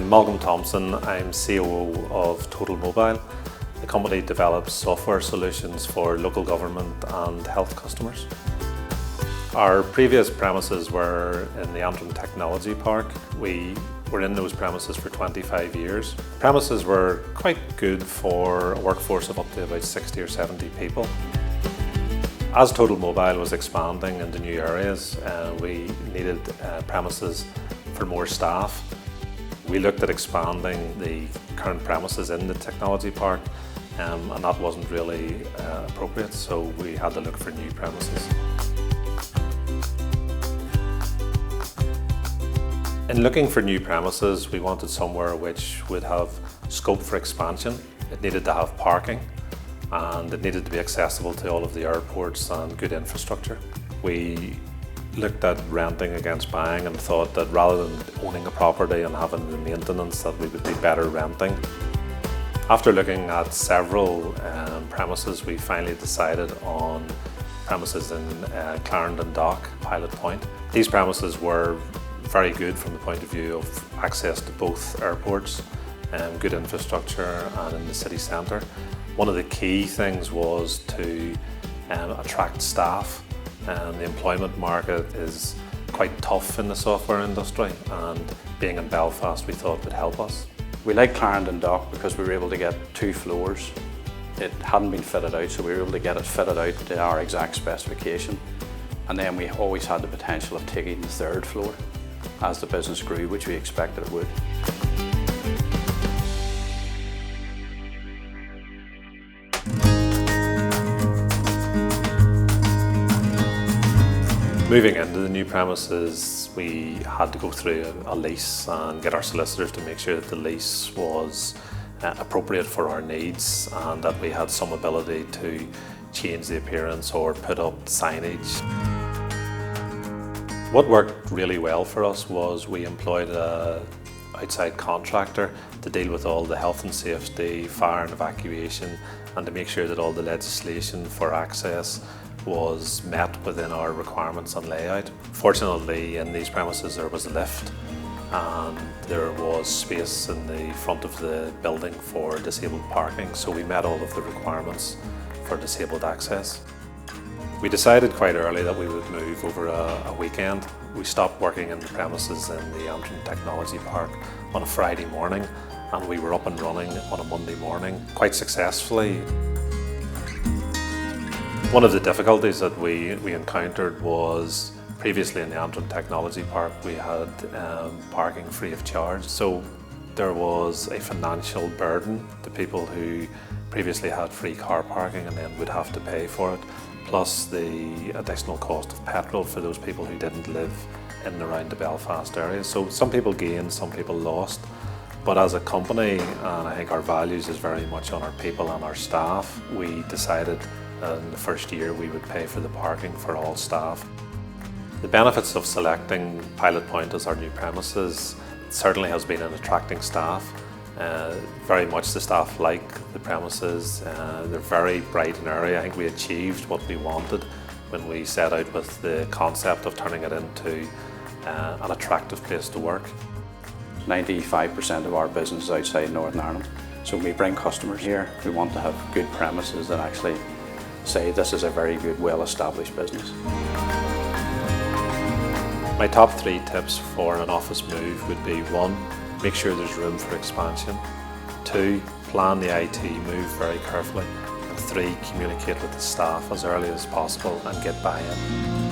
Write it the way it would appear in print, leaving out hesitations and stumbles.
I'm Malcolm Thompson. I'm COO of TotalMobile. The company develops software solutions for local government and health customers. Our previous premises were in the Antrim Technology Park. We were in those premises for 25 years. The premises were quite good for a workforce of up to about 60 or 70 people. As TotalMobile was expanding into new areas, we needed premises for more staff. We looked at expanding the current premises in the technology park, and that wasn't really appropriate, so we had to look for new premises. In looking for new premises, we wanted somewhere which would have scope for expansion. It needed to have parking, and it needed to be accessible to all of the airports and good infrastructure. We looked at renting against buying and thought that rather than owning a property and having the maintenance, that we would be better renting. After looking at several premises, we finally decided on premises in Clarendon Dock, Pilot Point. These premises were very good from the point of view of access to both airports, good infrastructure, and in the city centre. One of the key things was to attract staff. The employment market is quite tough in the software industry, and being in Belfast we thought would help us. We liked Clarendon Dock because we were able to get 2 floors. It hadn't been fitted out, so we were able to get it fitted out to our exact specification. And then we always had the potential of taking the 3rd floor as the business grew, which we expected it would. Moving into the new premises, we had to go through a lease and get our solicitors to make sure that the lease was appropriate for our needs and that we had some ability to change the appearance or put up signage. What worked really well for us was we employed an outside contractor to deal with all the health and safety, fire and evacuation, and to make sure that all the legislation for access was met within our requirements and layout. Fortunately, in these premises there was a lift and there was space in the front of the building for disabled parking, so we met all of the requirements for disabled access. We decided quite early that we would move over a weekend. We stopped working in the premises in the Antrim Technology Park on a Friday morning, and we were up and running on a Monday morning quite successfully. One of the difficulties that we encountered was previously in the Antrim Technology Park we had parking free of charge, so there was a financial burden to people who previously had free car parking and then would have to pay for it, plus the additional cost of petrol for those people who didn't live in and around the Belfast area. So some people gained, some people lost. But as a company, and I think our values is very much on our people and our staff, we decided in the first year we would pay for the parking for all staff. The benefits of selecting Pilot Point as our new premises certainly has been in attracting staff. Very much the staff like the premises. They're very bright and airy. I think we achieved what we wanted when we set out with the concept of turning it into an attractive place to work. 95% of our business is outside Northern Ireland. So when we bring customers here, we want to have good premises that actually say this is a very good, well-established business. My top 3 tips for an office move would be 1, make sure there's room for expansion. 2, plan the IT move very carefully. And 3, communicate with the staff as early as possible and get buy-in.